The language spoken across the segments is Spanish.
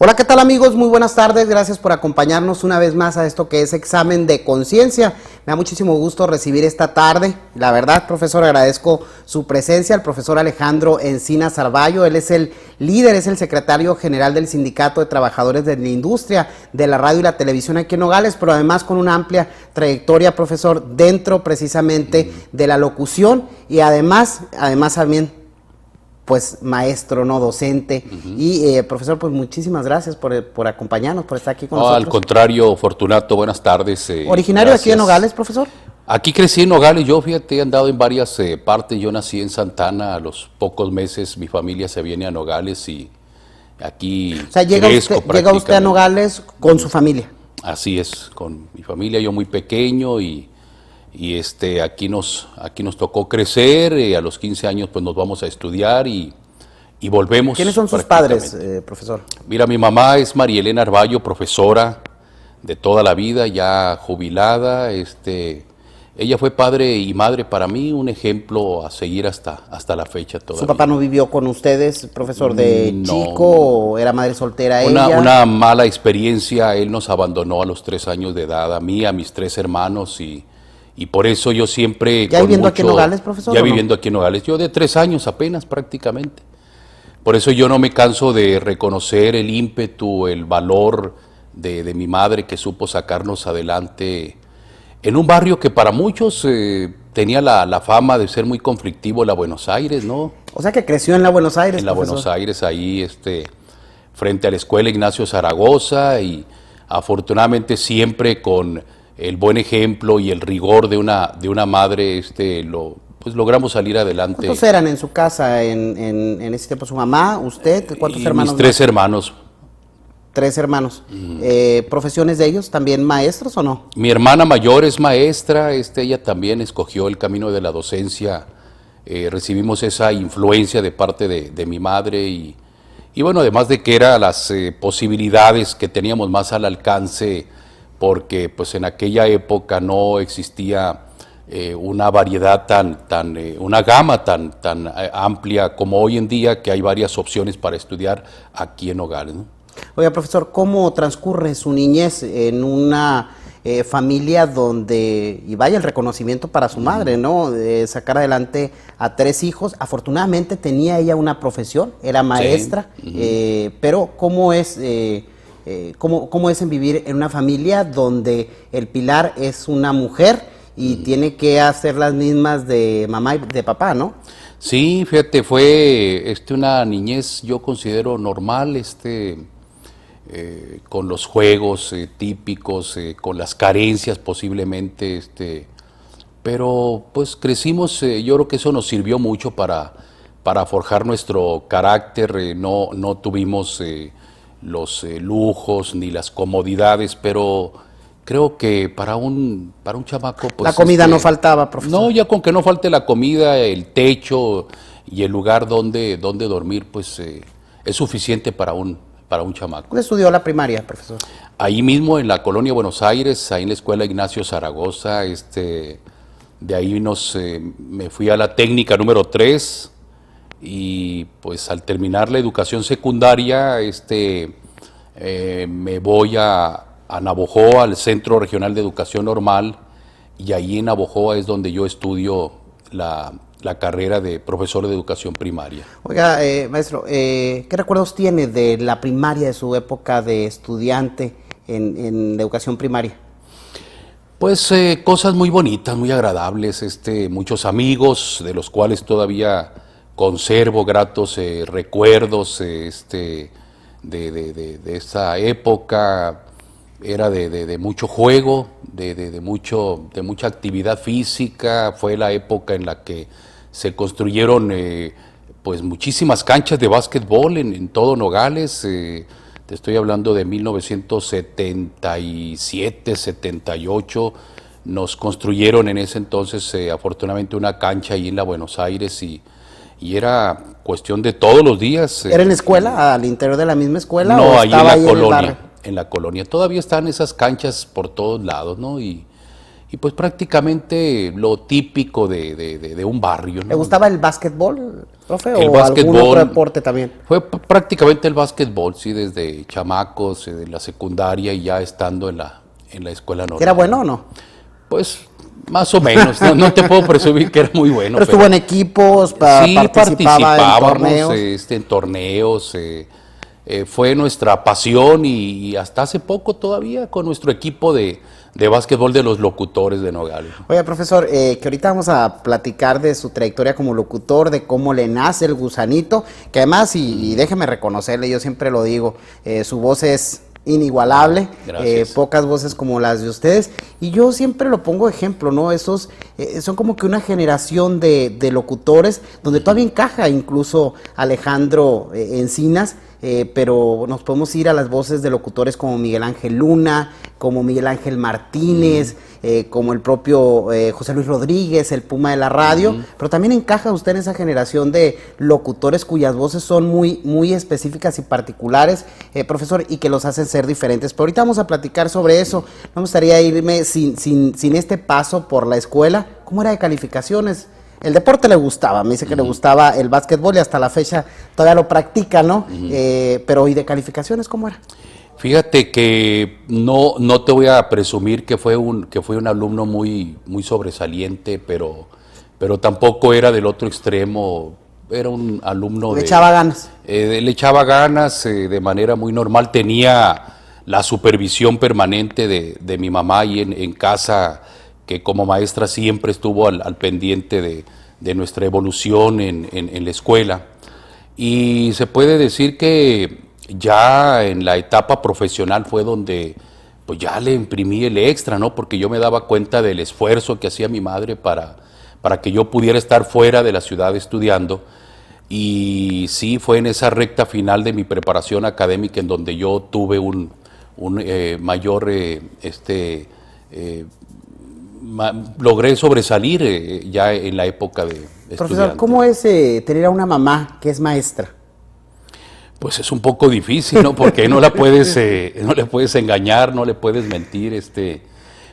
Hola, ¿qué tal amigos? Muy buenas tardes, gracias por acompañarnos una vez más a esto que es Examen de Conciencia. Me da muchísimo gusto recibir esta tarde, la verdad, profesor, agradezco su presencia, el profesor Alejandro Encinas Arballo. Él es el líder, es el secretario general del Sindicato de Trabajadores de la Industria de la Radio y la Televisión aquí en Nogales, pero además con una amplia trayectoria, profesor, dentro precisamente de la locución y además también pues maestro, no docente. Y profesor, pues muchísimas gracias por acompañarnos, por estar aquí con nosotros. Al contrario, Fortunato, buenas tardes. ¿Originario de aquí en Nogales, profesor? Aquí crecí en Nogales, yo fíjate, he andado en varias partes, yo nací en Santana, a los pocos meses mi familia se viene a Nogales y aquí o sea, llega usted a Nogales con su familia. Así es, con mi familia, yo muy pequeño y aquí nos tocó crecer, a los 15 años pues nos vamos a estudiar y volvemos. ¿Quiénes son sus padres, profesor? Mira, mi mamá es María Elena Arballo, profesora de toda la vida, ya jubilada. Ella fue padre y madre para mí, un ejemplo a seguir hasta la fecha todavía. ¿Su papá no vivió con ustedes, profesor, de chico, o era madre soltera ella? Una mala experiencia, él nos abandonó a los 3 años de edad, a mí, a mis 3 hermanos y por eso yo siempre... ¿Ya viviendo aquí en Nogales, profesor? Ya viviendo aquí en Nogales, yo de 3 años apenas prácticamente. Por eso yo no me canso de reconocer el ímpetu, el valor de mi madre que supo sacarnos adelante en un barrio que para muchos tenía la fama de ser muy conflictivo, la Buenos Aires, ¿no? O sea que creció en la Buenos Aires, en la profesor. Buenos Aires, ahí frente a la escuela Ignacio Zaragoza y afortunadamente siempre con el buen ejemplo y el rigor de una madre, pues logramos salir adelante. ¿Cuántos eran en su casa en ese tiempo? ¿Su mamá, usted? ¿Cuántos hermanos? Mis 3 hermanos. 3 hermanos. ¿Profesiones de ellos también maestros o no? Mi hermana mayor es maestra, ella también escogió el camino de la docencia. Recibimos esa influencia de parte de mi madre y bueno, además de que eran las posibilidades que teníamos más al alcance, porque pues en aquella época no existía una variedad una gama tan amplia como hoy en día, que hay varias opciones para estudiar aquí en Nogales, ¿no? Oiga, profesor, ¿cómo transcurre su niñez en una familia donde, y vaya el reconocimiento para su madre, ¿no? Sacar adelante a 3 hijos. Afortunadamente tenía ella una profesión, era maestra, sí. Pero ¿cómo es en vivir en una familia donde el pilar es una mujer y tiene que hacer las mismas de mamá y de papá, ¿no? Sí, fíjate, fue una niñez, yo considero normal, con los juegos típicos, con las carencias posiblemente, pero pues crecimos, yo creo que eso nos sirvió mucho para forjar nuestro carácter. No tuvimos los lujos ni las comodidades, pero creo que para un chamaco... Pues, la comida no faltaba, profesor. No, ya con que no falte la comida, el techo y el lugar donde dormir, pues es suficiente para un chamaco. ¿Dónde estudió la primaria, profesor? Ahí mismo en la colonia Buenos Aires, ahí en la escuela Ignacio Zaragoza. De ahí me fui a la técnica número 3 y pues al terminar la educación secundaria me voy a Navojoa, al Centro Regional de Educación Normal, y ahí en Navojoa es donde yo estudio la carrera de profesor de educación primaria. Oiga, maestro, ¿qué recuerdos tiene de la primaria, de su época de estudiante en la educación primaria? Pues cosas muy bonitas, muy agradables, muchos amigos de los cuales todavía conservo gratos recuerdos de esa época. Era de mucho juego, de mucha actividad física. Fue la época en la que se construyeron pues muchísimas canchas de básquetbol en todo Nogales. Te estoy hablando de 1977, 78. Nos construyeron en ese entonces afortunadamente una cancha ahí en la Buenos Aires y era cuestión de todos los días. ¿Era en la escuela, al interior de la misma escuela? No, ¿o ahí estaba en la colonia. En En la colonia. Todavía están esas canchas por todos lados, ¿no? Y y pues prácticamente lo típico de un barrio, ¿no? ¿Le gustaba el básquetbol, profe, El o algún otro básquetbol deporte también? fue prácticamente el básquetbol, sí, desde chamacos, de la secundaria y ya estando en la escuela normal. ¿Era bueno o no? Pues más o menos, no te puedo presumir que era muy bueno. Pero estuvo en equipos, sí, participaba en torneos. en torneos, fue nuestra pasión y hasta hace poco todavía con nuestro equipo de básquetbol de los locutores de Nogales. Oye, profesor, que ahorita vamos a platicar de su trayectoria como locutor, de cómo le nace el gusanito, que además, y déjeme reconocerle, yo siempre lo digo, su voz es inigualable, pocas voces como las de ustedes, y yo siempre lo pongo de ejemplo, ¿no? Esos son como que una generación de locutores donde todavía encaja incluso Alejandro Encinas, pero nos podemos ir a las voces de locutores como Miguel Ángel Luna, como Miguel Ángel Martínez, como el propio José Luis Rodríguez, el Puma de la radio, pero también encaja usted en esa generación de locutores cuyas voces son muy, muy específicas y particulares, profesor, y que los hacen ser diferentes. Pero ahorita vamos a platicar sobre eso. No me gustaría irme sin este paso por la escuela. ¿Cómo era de calificaciones? El deporte le gustaba, me dice que le gustaba el básquetbol y hasta la fecha todavía lo practica, ¿no? Pero ¿y de calificaciones cómo era? Fíjate que no te voy a presumir que fue un alumno muy sobresaliente, pero tampoco era del otro extremo. Era un alumno Le echaba ganas. Le echaba ganas de manera muy normal. Tenía la supervisión permanente de mi mamá ahí en casa, que como maestra siempre estuvo al pendiente de nuestra evolución en la escuela. Y se puede decir que ya en la etapa profesional fue donde pues ya le imprimí el extra, ¿no? Porque yo me daba cuenta del esfuerzo que hacía mi madre para que yo pudiera estar fuera de la ciudad estudiando. Y sí, fue en esa recta final de mi preparación académica en donde yo tuve un mayor logré sobresalir ya en la época de estudiante. Profesor, ¿cómo es tener a una mamá que es maestra? Pues es un poco difícil, ¿no? Porque no le puedes engañar, no le puedes mentir,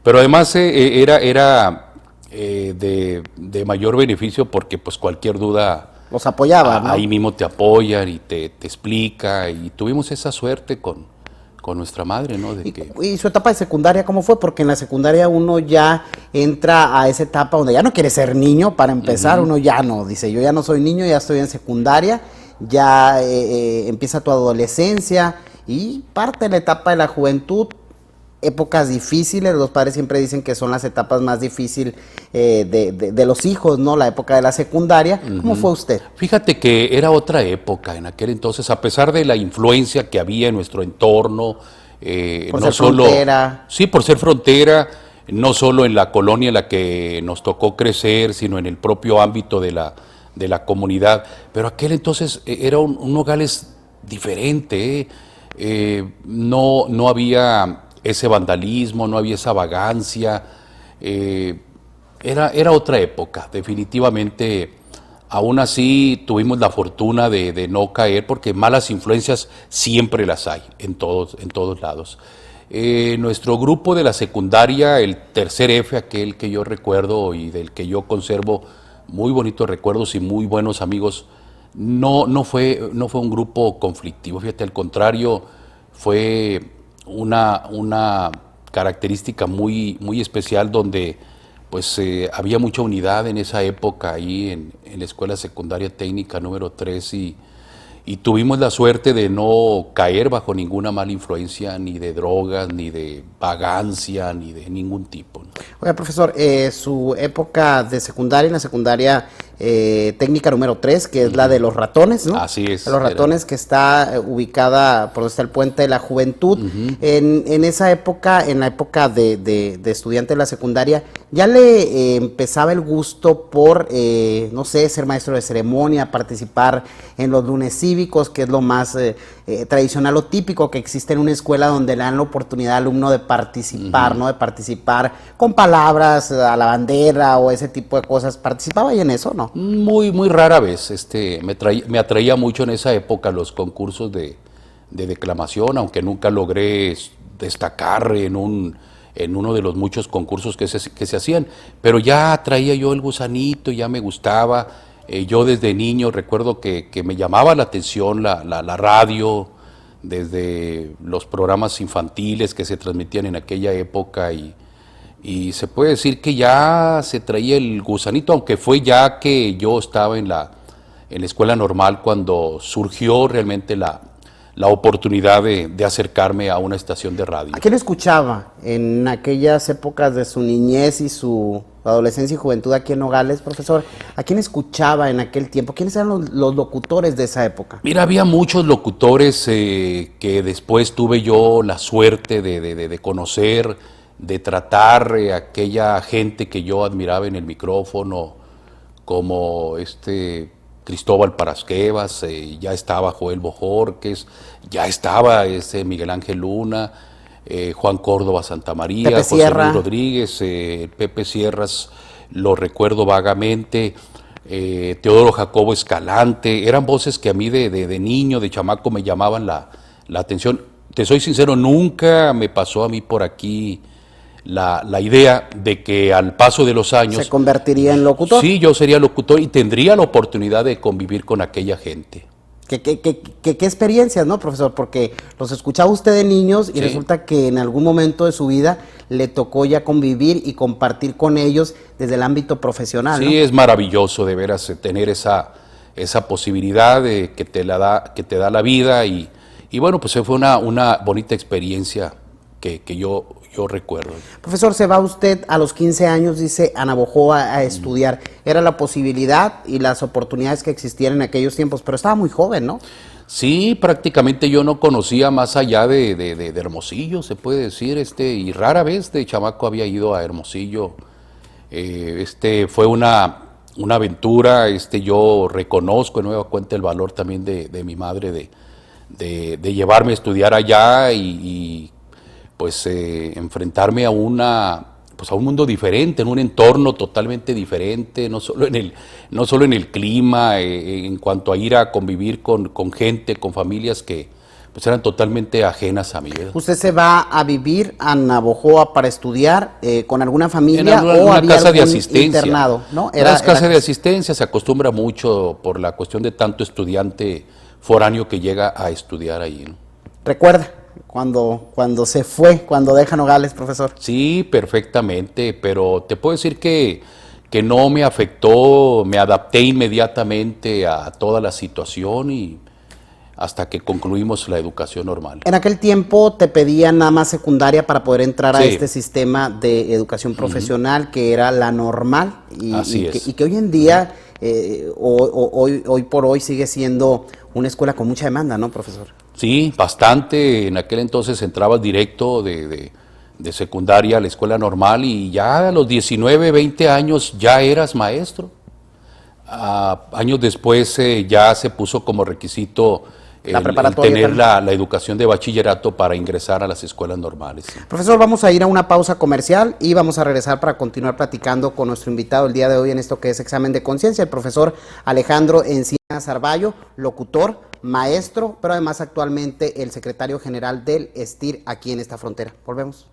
pero además era de mayor beneficio porque pues cualquier duda los apoyaba, ¿no? Ahí mismo te apoyan y te explica, y tuvimos esa suerte con nuestra madre, ¿no? ¿Y su etapa de secundaria cómo fue? Porque en la secundaria uno ya entra a esa etapa donde ya no quiere ser niño, para empezar, uno ya no, dice, yo ya no soy niño, ya estoy en secundaria, ya empieza tu adolescencia y parte de la etapa de la juventud, épocas difíciles, los padres siempre dicen que son las etapas más difíciles de los hijos, ¿no? La época de la secundaria. ¿Cómo fue usted? Fíjate que era otra época en aquel entonces, a pesar de la influencia que había en nuestro entorno, por ser frontera. Sí, por ser frontera, no solo en la colonia en la que nos tocó crecer, sino en el propio ámbito de la comunidad. Pero aquel entonces era un Nogales diferente, no había ese vandalismo, no había esa vagancia, era otra época, definitivamente. Aún así tuvimos la fortuna de no caer, porque malas influencias siempre las hay en todos lados. Nuestro grupo de la secundaria, el tercer F, aquel que yo recuerdo y del que yo conservo muy bonitos recuerdos y muy buenos amigos, no fue un grupo conflictivo, fíjate, al contrario, fue una característica muy especial donde pues había mucha unidad en esa época ahí en la Escuela Secundaria Técnica número 3 y tuvimos la suerte de no caer bajo ninguna mala influencia, ni de drogas, ni de vagancia, ni de ningún tipo, ¿no? Oiga, profesor, su época de secundaria, en la secundaria técnica número 3, que es la de los ratones, ¿no? Así es. De los ratones, que está ubicada por donde está el Puente de la Juventud. En esa época, en la época de estudiante de la secundaria, ¿ya le empezaba el gusto por, no sé, ser maestro de ceremonia, participar en los lunes cívicos, que es lo más tradicional o típico que existe en una escuela donde le dan la oportunidad al alumno de participar, ¿no? De participar con palabras a la bandera o ese tipo de cosas? ¿Participaba ahí en eso, no? Muy rara vez. Me atraía mucho en esa época los concursos de declamación, aunque nunca logré destacar en en uno de los muchos concursos que se hacían, pero ya traía yo el gusanito, ya me gustaba. Yo desde niño recuerdo que me llamaba la atención la radio, desde los programas infantiles que se transmitían en aquella época, y se puede decir que ya se traía el gusanito, aunque fue ya que yo estaba en la escuela normal cuando surgió realmente la oportunidad de acercarme a una estación de radio. ¿A quién escuchaba en aquellas épocas de su niñez y su adolescencia y juventud aquí en Nogales, profesor? ¿A quién escuchaba en aquel tiempo? ¿Quiénes eran los locutores de esa época? Mira, había muchos locutores que después tuve yo la suerte de conocer, de tratar, aquella gente que yo admiraba en el micrófono, como Cristóbal Parasquevas, ya estaba Joel Bojorques, ya estaba Miguel Ángel Luna, Juan Córdoba Santamaría, Pepe José Sierra. Luis Rodríguez, Pepe Sierras, lo recuerdo vagamente, Teodoro Jacobo Escalante, eran voces que a mí de niño, de chamaco, me llamaban la atención. Te soy sincero, nunca me pasó a mí por aquí la idea de que al paso de los años... ¿Se convertiría en locutor? Sí, yo sería locutor y tendría la oportunidad de convivir con aquella gente. ¿Qué experiencias, no, profesor? Porque los escuchaba usted de niños y Sí. resulta que en algún momento de su vida le tocó ya convivir y compartir con ellos desde el ámbito profesional, Sí, ¿no? es maravilloso de veras tener esa posibilidad de que te da la vida, y bueno, pues fue una bonita experiencia que yo recuerdo. Profesor, se va usted a los 15 años, dice, a Navojoa a estudiar. Era la posibilidad y las oportunidades que existían en aquellos tiempos, pero estaba muy joven, ¿no? Sí, prácticamente yo no conocía más allá de Hermosillo, se puede decir, y rara vez de chamaco había ido a Hermosillo. Fue una aventura, yo reconozco de nueva cuenta el valor también de mi madre de llevarme a estudiar allá y pues enfrentarme a un mundo diferente, en un entorno totalmente diferente, no solo en el clima, en cuanto a ir a convivir con gente, con familias que pues eran totalmente ajenas a mí, ¿verdad? ¿Usted se va a vivir a Navojoa para estudiar con alguna familia En o una había casa de algún asistencia. internado? ¿No? Las casas de asistencia se acostumbra mucho por la cuestión de tanto estudiante foráneo que llega a estudiar ahí, ¿no? ¿Recuerda cuando se fue, cuando deja Nogales, profesor? Sí, perfectamente, pero te puedo decir que no me afectó, me adapté inmediatamente a toda la situación y hasta que concluimos la educación normal. En aquel tiempo te pedían nada más secundaria para poder entrar a Sí. este sistema de educación profesional que era la normal Así y es. que hoy en día, hoy por hoy sigue siendo una escuela con mucha demanda, ¿no, profesor? Sí, bastante. En aquel entonces entrabas directo de secundaria a la escuela normal y ya a los 19, 20 años ya eras maestro. Años después ya se puso como requisito La el preparatoria tener también. la educación de bachillerato para ingresar a las escuelas normales. Sí. Profesor, vamos a ir a una pausa comercial y vamos a regresar para continuar platicando con nuestro invitado el día de hoy en esto que es Examen de Conciencia, el profesor Alejandro Encinas Arballo, locutor, maestro, pero además actualmente el secretario general del STIR aquí en esta frontera. Volvemos.